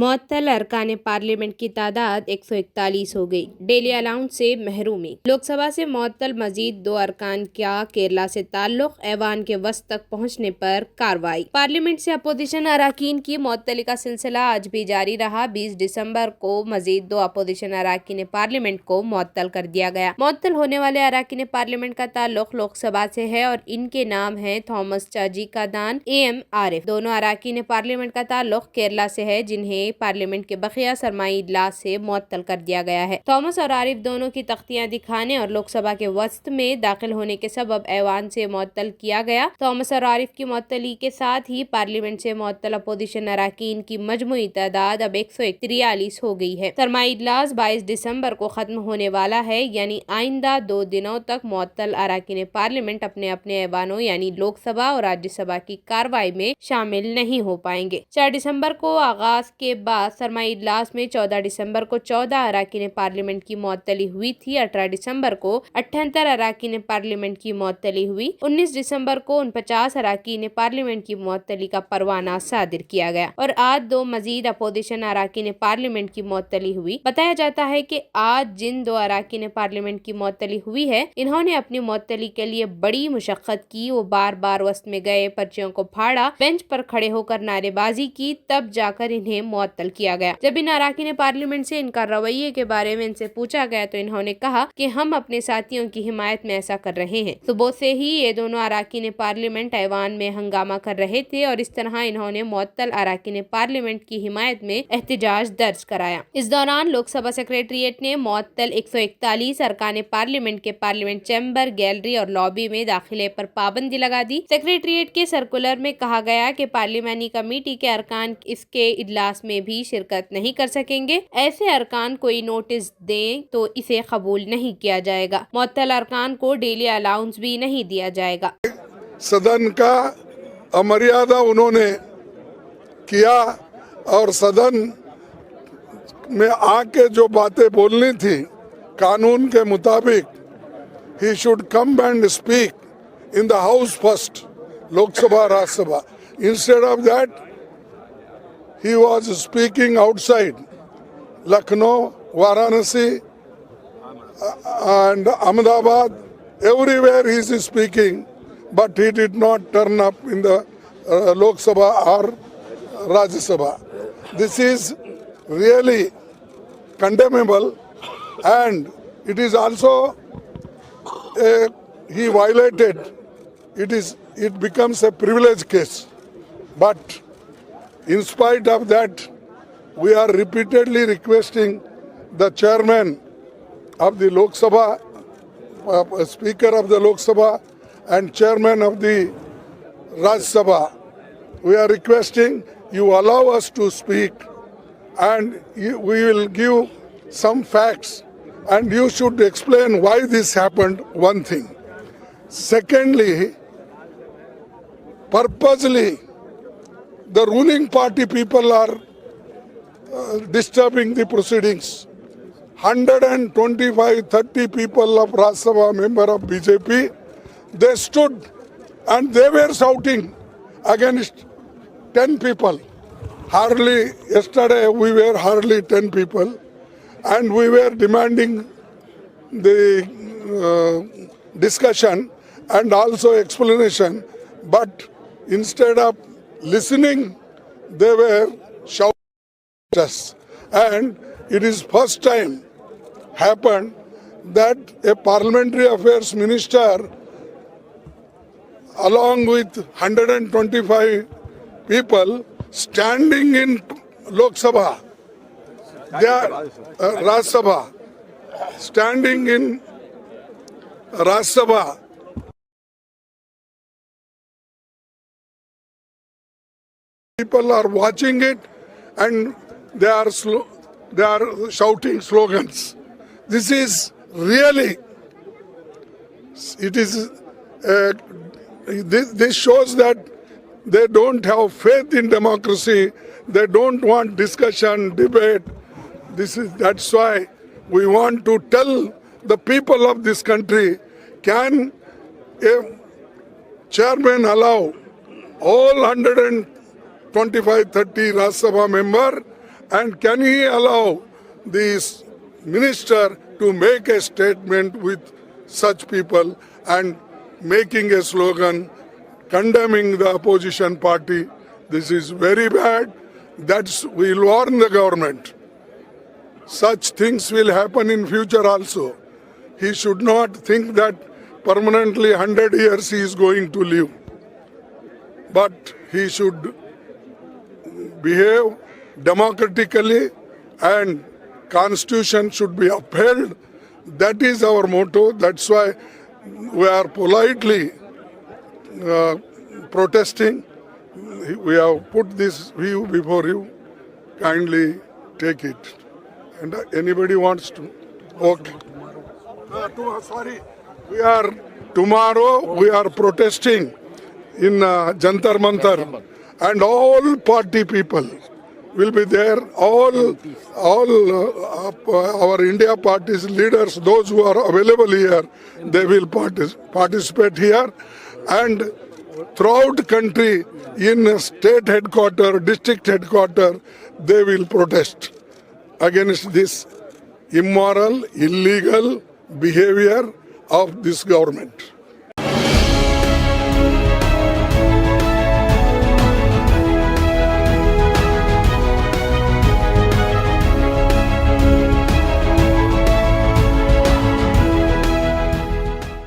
मुअत्तल अरकान पार्लियामेंट की तादाद 141 हो गई। डेली अलाउंस से महरूमी। लोकसभा से मुअत्तल मजीद 2 अरकान का केरला से ताल्लुक, ऐवान के वस्त तक पहुंचने पर कार्रवाई। पार्लियामेंट से अपोजिशन अराकीन की मुअत्तली का सिलसिला आज भी जारी रहा। 20 दिसंबर को मजीद 2 अपोजिशन अराकीन पार्लियामेंट को मुअत्तल कर दिया गया। मुअत्तल होने वाले अराकीन पार्लियामेंट का ताल्लुक लोकसभा से है और इनके नाम है थॉमस चाजी कादान, AM आरिफ। दोनों अराकीन पार्लियामेंट का ताल्लुक केरला से है, जिन्हें पार्लियामेंट के बकिया सरमाई इजलास से मुअत्तल कर दिया गया है। थॉमस और आरिफ दोनों की तख्तियां दिखाने और लोकसभा के वस्त में दाखिल होने के सबब ऐवान से मुअत्तल किया गया। थॉमस और आरिफ की मुअत्तली के साथ ही पार्लियामेंट से मुअत्तल अपोजिशन अराकीन की मजमुई तादाद अब 143 हो गई है। सरमाई इजलास 22 दिसंबर को खत्म होने वाला है, यानी आइंदा 2 दिनों तक मुअत्तल अराकीन पार्लियामेंट अपने अपने ऐवानों यानी लोकसभा और राज्यसभा की कार्रवाई में शामिल नहीं हो पाएंगे। 4 दिसंबर को आगाज के बाद सरमाई इजलास में 14 दिसंबर को 14 अराकीन पार्लियामेंट की मुअत्तली हुई थी। 18 दिसंबर को 78 अराकीन पार्लियामेंट की मुअत्तली हुई। 19 दिसंबर को 49 अराकीन पार्लियामेंट की मुअत्तली का परवाना सादिर किया गया और आज 2 मजीद अपोजिशन अराकीन पार्लियामेंट की मुअत्तली हुई। बताया जाता है कि आज जिन 2 अराकीन पार्लियामेंट की मुअत्तली हुई है, इन्होंने अपनी मुअत्तली के लिए बड़ी मुशक्कत की। वो बार बार वस्त में गए, पर्चियों को फाड़ा, बेंच पर खड़े होकर नारेबाजी की, तब जाकर इन्हें मुअत्तल किया गया। जब इन अराकीन पार्लियामेंट से इनका रवैये के बारे में इनसे पूछा गया तो इन्होंने कहा कि हम अपने साथियों की हिमायत में ऐसा कर रहे हैं। सुबह से ही ये दोनों अराकीन पार्लियामेंट ऐवान में हंगामा कर रहे थे और इस तरह इन्होंने मुअत्तल अराकीन पार्लियामेंट की हिमायत में एहतजाज दर्ज कराया। इस दौरान लोकसभा सेक्रेटेरिएट ने मुअत्तल 141 अरकान पार्लियामेंट के पार्लियामेंट चैम्बर, गैलरी और लॉबी में दाखिले पर पाबंदी लगा दी। सेक्रेटेरिएट के सर्कुलर में कहा गया कि पार्लियामानी कमेटी के अरकान इसके इजलास में भी शिरकत नहीं कर सकेंगे। ऐसे अरकान कोई नोटिस दें तो इसे कबूल नहीं किया जाएगा। मुअत्तल अरकान को डेली अलाउंस भी नहीं दिया जाएगा। सदन का अमर्यादा उन्होंने किया और सदन में आके जो बातें बोलनी थी कानून के मुताबिक, he should come and speak in the house first, Lok Sabha Rajya Sabha. Instead of that he was speaking outside Lucknow, Varanasi and Ahmedabad. Everywhere he is speaking, but he did not turn up in the Lok Sabha or Rajya Sabha. This is really condemnable, and it is also he violated. It becomes a privilege case, but in spite of that, we are repeatedly requesting the chairman of the Lok Sabha, speaker of the Lok Sabha and chairman of the Rajya Sabha. We are requesting you allow us to speak, and we will give some facts and you should explain why this happened, one thing. Secondly, purposely the ruling party people are disturbing the proceedings. 125-30 people of Rajya Sabha member of BJP, they stood and they were shouting against 10 people. Hardly, yesterday we were hardly 10 people and we were demanding the discussion and also explanation, but instead of listening, they were shouting us. And it is first time happened that a parliamentary affairs minister along with 125 people standing in Lok Sabha, they are Rajya Sabha, standing in Rajya Sabha, people are watching it and they are shouting slogans. This is really, it is this shows that they don't have faith in democracy. They don't want discussion, debate. That's why we want to tell the people of this country, can a chairman allow all 125-30 Rajya Sabha member And can he allow this minister to make a statement with such people and making a slogan condemning the opposition party? This is very bad. We'll warn the government. Such things will happen in future also. He should not think that permanently 100 years he is going to live. But he should behave democratically and constitution should be upheld. That is our motto. That's why we are politely protesting. We have put this view before you. Kindly take it. And anybody wants to? Okay. Sorry. Tomorrow we are protesting in Jantar Mantar, and all party people will be there. All our India party's leaders, those who are available here, they will participate here. And throughout the country, in state headquarters, district headquarters, they will protest against this immoral, illegal behavior of this government.